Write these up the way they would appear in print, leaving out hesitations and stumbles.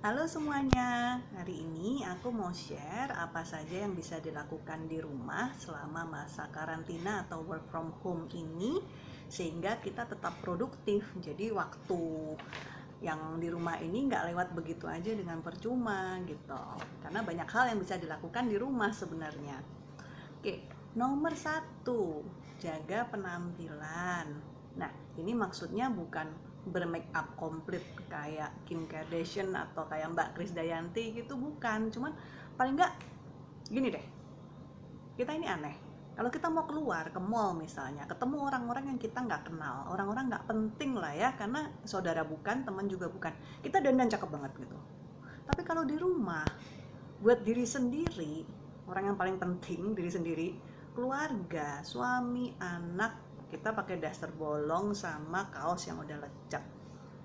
Halo semuanya, hari ini aku mau share apa saja yang bisa dilakukan di rumah selama masa karantina atau work from home ini sehingga kita tetap produktif. Jadi waktu yang di rumah ini nggak lewat begitu aja dengan percuma gitu. Karena banyak hal yang bisa dilakukan di rumah sebenarnya. Oke, nomor satu, jaga penampilan. Nah, ini maksudnya bukan bermake up komplit kayak Kim Kardashian atau kayak Mbak Krisdayanti gitu, bukan. Cuman paling nggak gini deh, kita ini aneh. Kalau kita mau keluar ke mall misalnya, ketemu orang-orang yang kita nggak kenal, orang-orang nggak penting lah ya, karena saudara bukan, teman juga bukan. Kita dandan cakep banget gitu. Tapi kalau di rumah, buat diri sendiri, orang yang paling penting diri sendiri, keluarga, suami, anak, kita pakai daster bolong sama kaos yang udah lecek.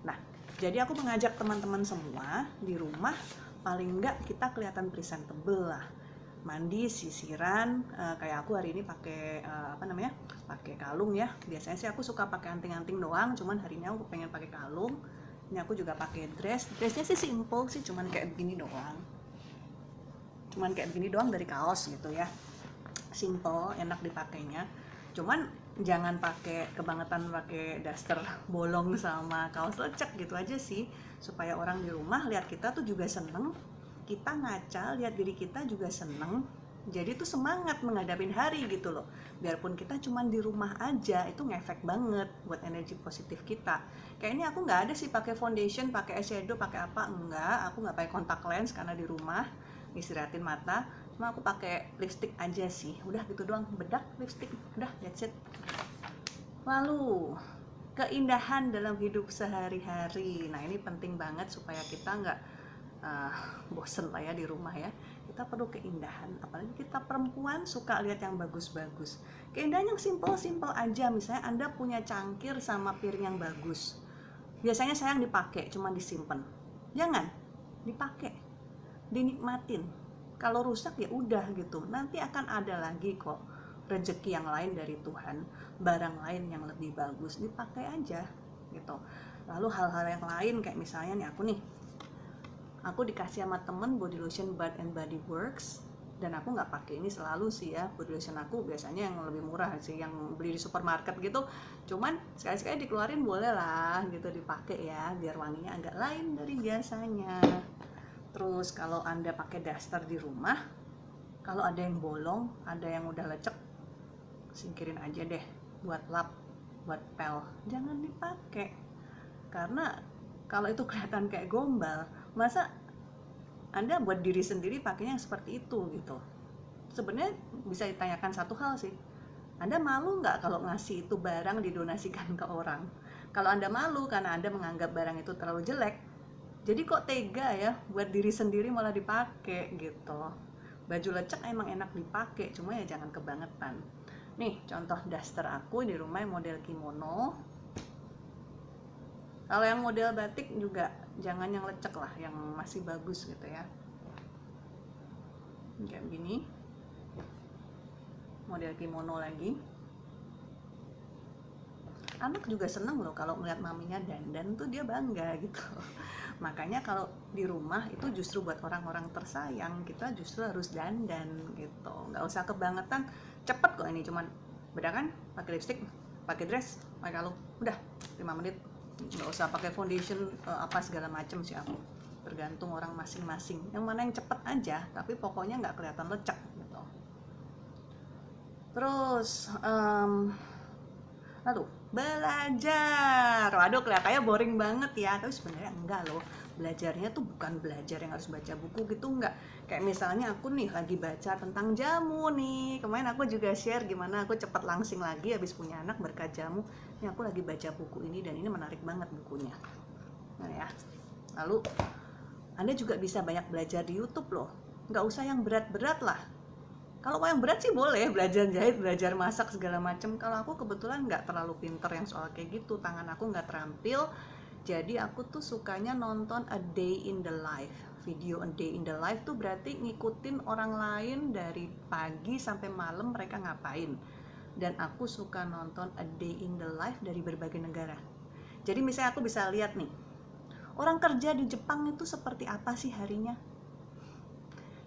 Nah, jadi aku mengajak teman-teman semua di rumah, paling enggak kita kelihatan presentable lah. Mandi, sisiran, kayak aku hari ini pakai pakai kalung ya. Biasanya sih aku suka pakai anting-anting doang, cuman hari ini aku pengen pakai kalung. Ini aku juga pakai dressnya sih simple sih, cuman kayak begini doang. Dari kaos gitu ya, simple, enak dipakainya. Cuman jangan pakai kebangetan pakai daster bolong sama kaos lecek gitu aja sih, supaya orang di rumah lihat kita tuh juga seneng, kita ngaca lihat diri kita juga seneng, jadi tuh semangat menghadapin hari gitu loh. Biarpun kita cuman di rumah aja, itu ngefek banget buat energi positif kita. Kayak ini aku nggak ada sih pakai foundation, pakai eyeshadow, pakai apa, enggak. Aku nggak pakai kontak lens karena di rumah istirahatin mata. Cuma aku pakai lipstick aja sih, udah gitu doang, bedak, lipstick, udah, that's it. Lalu keindahan dalam hidup sehari-hari, nah ini penting banget supaya kita nggak bosen lah ya di rumah ya. Kita perlu keindahan, apalagi kita perempuan suka lihat yang bagus-bagus. Keindahan yang simple-simple aja, misalnya Anda punya cangkir sama piring yang bagus, biasanya sayang dipakai, cuma disimpan. Jangan dipakai, dinikmatin. Kalau rusak ya udah gitu, nanti akan ada lagi kok rezeki yang lain dari Tuhan, barang lain yang lebih bagus, dipakai aja gitu. Lalu hal-hal yang lain kayak misalnya nih, aku dikasih sama temen body lotion Bath and Body Works, dan aku nggak pakai ini selalu sih ya. Body lotion aku biasanya yang lebih murah sih, yang beli di supermarket gitu. Cuman sekali-sekali dikeluarin boleh lah gitu, dipakai ya, biar wanginya agak lain dari biasanya. Terus kalau Anda pakai daster di rumah, kalau ada yang bolong, ada yang udah lecek, singkirin aja deh, buat lap, buat pel, jangan dipakai. Karena kalau itu kelihatan kayak gombal, masa Anda buat diri sendiri pakainya seperti itu gitu. Sebenarnya bisa ditanyakan satu hal sih, Anda malu nggak kalau ngasih itu barang didonasikan ke orang? Kalau Anda malu karena Anda menganggap barang itu terlalu jelek, jadi kok tega ya buat diri sendiri malah dipakai gitu. Baju lecek emang enak dipakai, cuma ya jangan kebangetan. Nih contoh daster aku di rumah yang model kimono. Kalau yang model batik juga jangan yang lecek lah, yang masih bagus gitu ya. Kayak begini, model kimono lagi. Anak juga seneng loh kalau ngeliat maminya dandan tuh, dia bangga gitu. Makanya kalau di rumah itu justru buat orang-orang tersayang, kita justru harus dandan gitu. Nggak usah kebangetan, cepet kok ini, cuman bedakan, pakai lipstick, pakai dress, pakai kalung, udah 5 menit. Nggak usah pakai foundation apa segala macem sih aku. Tergantung orang masing-masing. Yang mana yang cepet aja, tapi pokoknya nggak kelihatan lecek gitu. Terus lalu belajar. Waduh, kelihatannya boring banget ya, tapi sebenarnya enggak loh. Belajarnya tuh bukan belajar yang harus baca buku gitu, enggak. Kayak misalnya aku nih lagi baca tentang jamu nih. Kemarin aku juga share gimana aku cepat langsing lagi habis punya anak berkat jamu. Ini aku lagi baca buku ini dan ini menarik banget bukunya. Nah ya. Lalu Anda juga bisa banyak belajar di YouTube loh. Nggak usah yang berat-berat lah. Kalau yang berat sih boleh, belajar jahit, belajar masak segala macem. Kalau aku kebetulan nggak terlalu pinter yang soal kayak gitu, tangan aku nggak terampil. Jadi aku tuh sukanya nonton a day in the life. Video a day in the life tuh berarti ngikutin orang lain dari pagi sampai malam mereka ngapain. Dan aku suka nonton a day in the life dari berbagai negara. Jadi misalnya aku bisa lihat nih, Orang kerja di Jepang itu seperti apa sih harinya?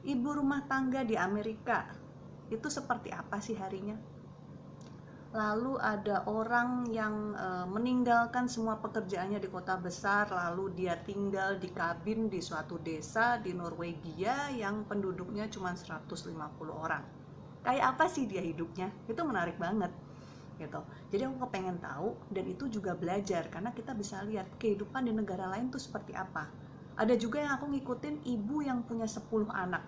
Ibu rumah tangga di Amerika itu seperti apa sih harinya? Lalu ada orang yang meninggalkan semua pekerjaannya di kota besar, lalu dia tinggal di kabin di suatu desa di Norwegia yang penduduknya cuma 150 orang. Kayak apa sih dia hidupnya? Itu menarik banget gitu. Jadi aku kepengen tahu, dan itu juga belajar karena kita bisa lihat kehidupan di negara lain tuh seperti apa. Ada juga yang aku ngikutin ibu yang punya 10 anak.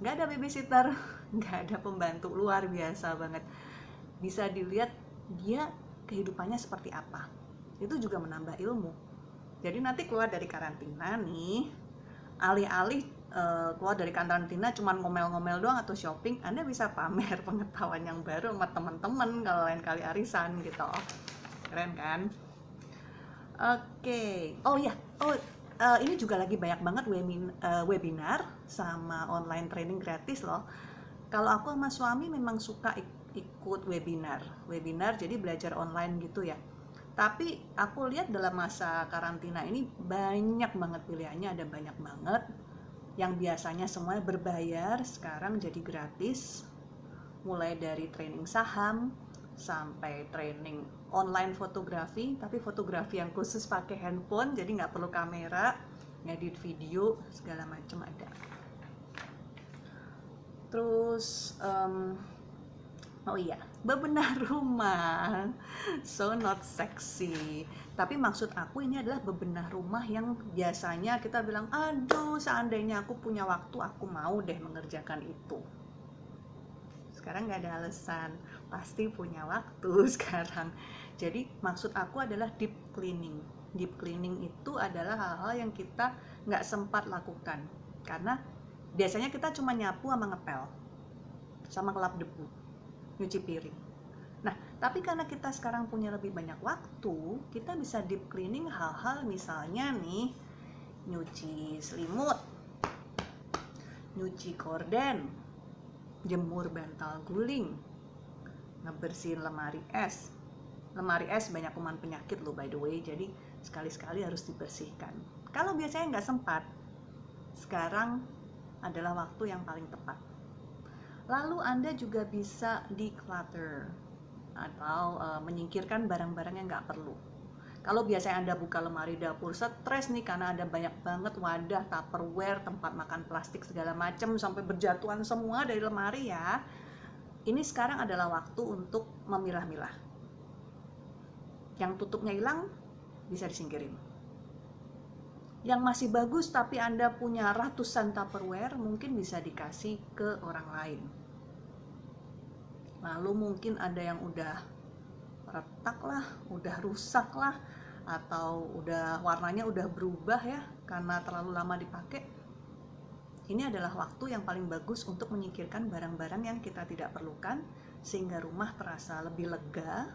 Nggak ada babysitter, nggak ada pembantu, luar biasa banget. Bisa dilihat dia kehidupannya seperti apa. Itu juga menambah ilmu. Jadi nanti keluar dari karantina nih, alih-alih keluar dari karantina cuman ngomel-ngomel doang atau shopping, Anda bisa pamer pengetahuan yang baru sama teman-teman kalau lain kali arisan gitu. Keren kan? Oke. Oh ya, ini juga lagi banyak banget webinar sama online training gratis loh. Kalau aku sama suami memang suka ikut webinar jadi belajar online gitu ya. Tapi aku lihat dalam masa karantina ini banyak banget pilihannya, ada banyak banget yang biasanya semuanya berbayar sekarang jadi gratis, mulai dari training saham sampai training online fotografi, tapi fotografi yang khusus pakai handphone jadi nggak perlu kamera, ngedit video segala macam ada. Terus oh iya, bebenah rumah. So not sexy. Tapi maksud aku ini adalah bebenah rumah yang biasanya kita bilang, aduh seandainya aku punya waktu, aku mau deh mengerjakan itu. Sekarang nggak ada alasan, pasti punya waktu sekarang. Jadi maksud aku adalah deep cleaning. Deep cleaning itu adalah hal-hal yang kita nggak sempat lakukan. Karena biasanya kita cuma nyapu sama ngepel, sama ngelap debu, nyuci piring. Nah, tapi karena kita sekarang punya lebih banyak waktu, kita bisa deep cleaning hal-hal misalnya nih, nyuci selimut, nyuci korden, jemur bantal guling, ngebersihin lemari es. Lemari es banyak kuman penyakit loh by the way, jadi sekali-sekali harus dibersihkan. Kalau biasanya nggak sempat, sekarang adalah waktu yang paling tepat. Lalu Anda juga bisa declutter atau menyingkirkan barang-barang yang nggak perlu. Kalau biasanya Anda buka lemari dapur stres nih karena ada banyak banget wadah, tupperware, tempat makan plastik segala macam sampai berjatuhan semua dari lemari ya. Ini sekarang adalah waktu untuk memilah-milah. Yang tutupnya hilang bisa disingkirin. Yang masih bagus tapi Anda punya ratusan tupperware, mungkin bisa dikasih ke orang lain. Lalu mungkin ada yang udah retak lah, udah rusak lah, atau udah warnanya udah berubah ya karena terlalu lama dipakai. Ini adalah waktu yang paling bagus untuk menyingkirkan barang-barang yang kita tidak perlukan, sehingga rumah terasa lebih lega,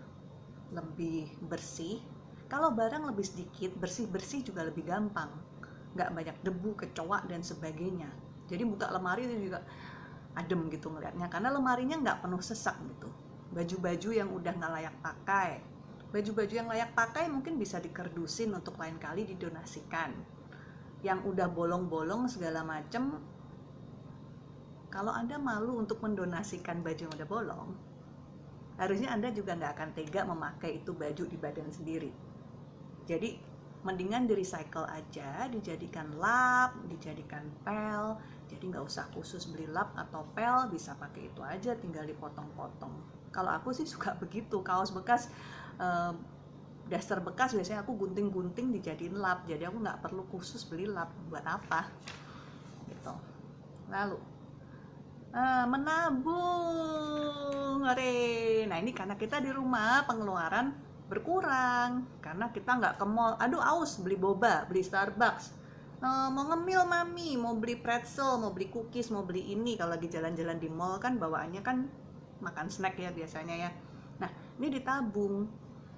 lebih bersih. Kalau barang lebih sedikit, bersih-bersih juga lebih gampang, nggak banyak debu, kecoa dan sebagainya. Jadi buka lemari itu juga adem gitu ngeliatnya, karena lemarinya nggak penuh sesak gitu. Baju-baju yang udah nggak layak pakai, baju-baju yang layak pakai mungkin bisa dikerdusin untuk lain kali didonasikan. Yang udah bolong-bolong segala macem, kalau Anda malu untuk mendonasikan baju yang udah bolong, harusnya Anda juga nggak akan tega memakai itu baju di badan sendiri. Jadi mendingan di recycle aja, dijadikan lap, dijadikan pel. Jadi nggak usah khusus beli lap atau pel, bisa pakai itu aja, tinggal dipotong-potong. Kalau aku sih suka begitu, kaos bekas, daster bekas biasanya aku gunting-gunting dijadiin lap, jadi aku nggak perlu khusus beli lap, buat apa gitu. Lalu menabung, nah ini karena kita di rumah pengeluaran berkurang karena kita nggak ke mall, aduh aus beli boba, beli Starbucks, mau ngemil mami, mau beli pretzel, mau beli cookies, mau beli ini. Kalau lagi jalan-jalan di mall kan bawaannya kan makan snack ya biasanya ya. Nah ini ditabung,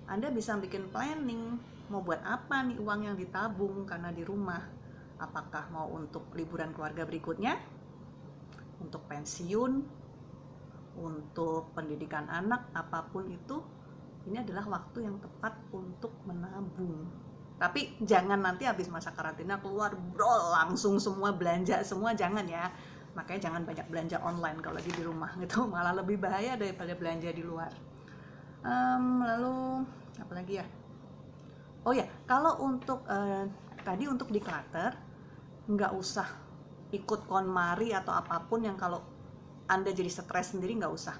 Anda bisa bikin planning mau buat apa nih uang yang ditabung karena di rumah. Apakah mau untuk liburan keluarga berikutnya, untuk pensiun, untuk pendidikan anak, apapun itu, ini adalah waktu yang tepat untuk menabung. Tapi jangan nanti habis masa karantina keluar bro langsung semua belanja semua, jangan ya. Makanya jangan banyak belanja online kalau lagi di rumah gitu, malah lebih bahaya daripada belanja di luar. Lalu apa lagi ya? Oh ya, kalau untuk tadi untuk declutter, nggak usah ikut KonMari atau apapun yang kalau Anda jadi stres sendiri, nggak usah.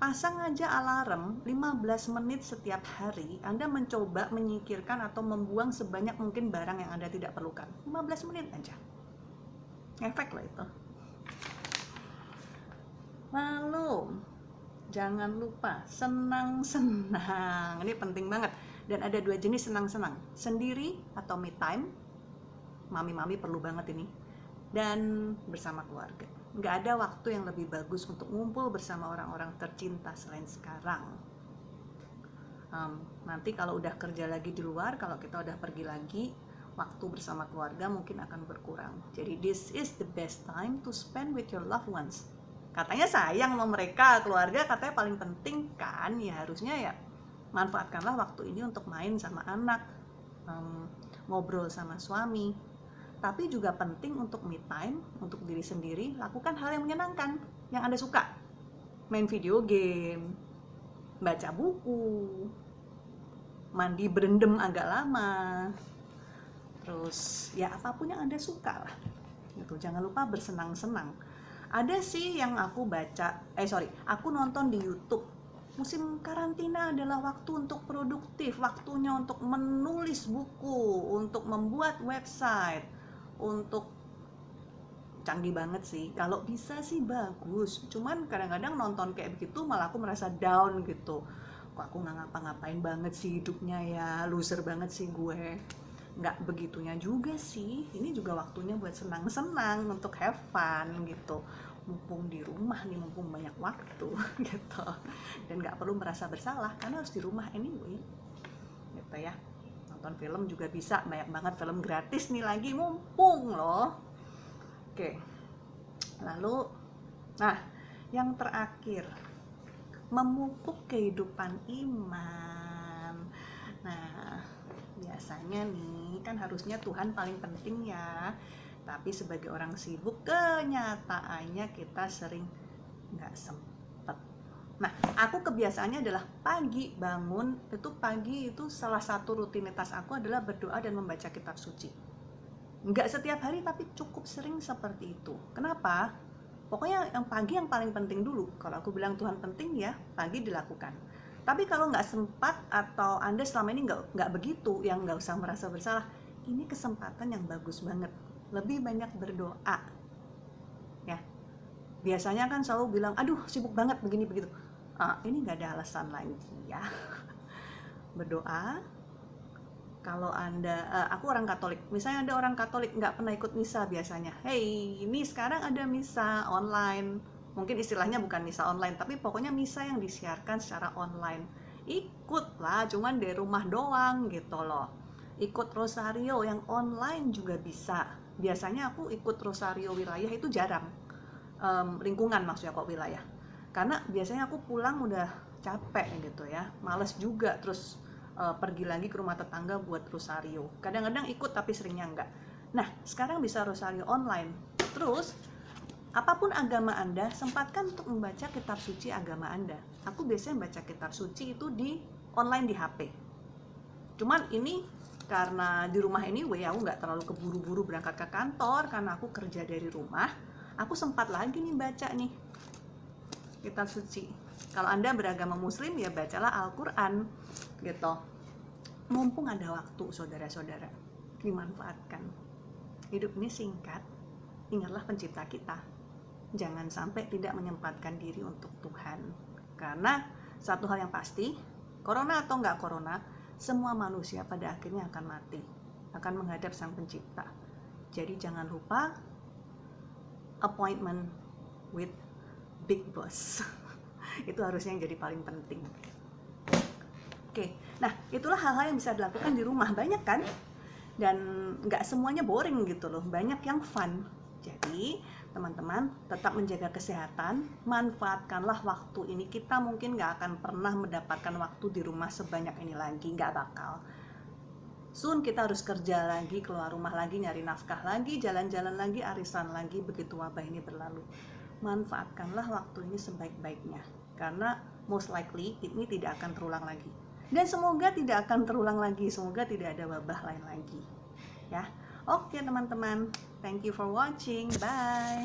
Pasang aja alarm 15 menit setiap hari, Anda mencoba menyingkirkan atau membuang sebanyak mungkin barang yang Anda tidak perlukan. 15 menit aja. Efek lah itu. Lalu, jangan lupa senang-senang. Ini penting banget. Dan ada 2 jenis senang-senang. Sendiri atau me time. Mami-mami perlu banget ini. Dan bersama keluarga. Nggak ada waktu yang lebih bagus untuk ngumpul bersama orang-orang tercinta selain sekarang. Nanti kalau udah kerja lagi di luar, kalau kita udah pergi lagi, waktu bersama keluarga mungkin akan berkurang. Jadi this is the best time to spend with your loved ones. Katanya sayang sama mereka, keluarga katanya paling penting kan, ya harusnya ya manfaatkanlah waktu ini untuk main sama anak, ngobrol sama suami. Tapi juga penting untuk me time, untuk diri sendiri, lakukan hal yang menyenangkan, yang Anda suka. Main video game, baca buku, mandi berendam agak lama, terus ya apapun yang Anda suka lah. Gitu. Jangan lupa bersenang-senang. Ada sih yang aku aku nonton di YouTube. Musim karantina adalah waktu untuk produktif, waktunya untuk menulis buku, untuk membuat website, untuk canggih banget sih. Kalau bisa sih bagus. Cuman kadang-kadang nonton kayak begitu malah aku merasa down gitu. Kok aku nggak ngapa-ngapain banget sih hidupnya ya, loser banget sih gue. Nggak begitunya juga sih. Ini juga waktunya buat senang-senang, untuk have fun gitu. Mumpung di rumah nih, mumpung banyak waktu gitu. Dan nggak perlu merasa bersalah karena harus di rumah anyway. Gitu ya. Nonton film juga bisa, banyak banget film gratis nih lagi, mumpung loh. Oke. Lalu yang terakhir, memupuk kehidupan iman. Nah, biasanya nih kan harusnya Tuhan paling penting ya, tapi sebagai orang sibuk kenyataannya kita sering nggak sempet. Nah, aku kebiasaannya adalah pagi itu salah satu rutinitas aku adalah berdoa dan membaca kitab suci. Nggak setiap hari tapi cukup sering seperti itu. Kenapa? Pokoknya yang pagi yang paling penting dulu. Kalau aku bilang Tuhan penting ya, pagi dilakukan. Tapi kalau nggak sempat atau Anda selama ini nggak begitu, yang nggak usah merasa bersalah. Ini kesempatan yang bagus banget. Lebih banyak berdoa. Ya. Biasanya kan selalu bilang, aduh sibuk banget begini begitu. Ini nggak ada alasan lagi ya. Berdoa. Kalau Anda, aku orang Katolik, misalnya ada orang Katolik nggak pernah ikut misa biasanya. Hey, ini sekarang ada misa online. Mungkin istilahnya bukan misa online, tapi pokoknya misa yang disiarkan secara online. Ikutlah, cuman dari rumah doang gitu loh. Ikut rosario yang online juga bisa. Biasanya aku ikut rosario wilayah itu jarang. Lingkungan maksudnya kok wilayah. Karena biasanya aku pulang udah capek gitu ya, males juga terus pergi lagi ke rumah tetangga buat rosario. Kadang-kadang ikut tapi seringnya enggak. Nah, sekarang bisa rosario online. Terus, apapun agama Anda, sempatkan untuk membaca kitab suci agama Anda. Aku biasanya baca kitab suci itu di online di HP. Cuman ini karena di rumah anyway, aku nggak terlalu keburu-buru berangkat ke kantor karena aku kerja dari rumah. Aku sempat lagi nih baca nih kitab suci. Kalau Anda beragama muslim ya bacalah Al-Quran gitu. Mumpung ada waktu saudara-saudara, dimanfaatkan. Hidup ini singkat, ingatlah pencipta kita. Jangan sampai tidak menyempatkan diri untuk Tuhan. Karena satu hal yang pasti, corona atau enggak corona, semua manusia pada akhirnya akan mati, akan menghadap sang pencipta. Jadi jangan lupa appointment with Big Boss. Itu harusnya yang jadi paling penting. Oke, nah itulah hal-hal yang bisa dilakukan di rumah. Banyak kan? Dan nggak semuanya boring gitu loh, banyak yang fun. Jadi teman-teman tetap menjaga kesehatan, manfaatkanlah waktu ini. Kita mungkin nggak akan pernah mendapatkan waktu di rumah sebanyak ini lagi, nggak bakal. Soon kita harus kerja lagi, keluar rumah lagi, nyari nafkah lagi, jalan-jalan lagi, arisan lagi begitu wabah ini berlalu. Manfaatkanlah waktu ini sebaik-baiknya, karena most likely ini tidak akan terulang lagi. Dan semoga tidak akan terulang lagi, semoga tidak ada wabah lain lagi. Ya, oke teman-teman, thank you for watching, bye.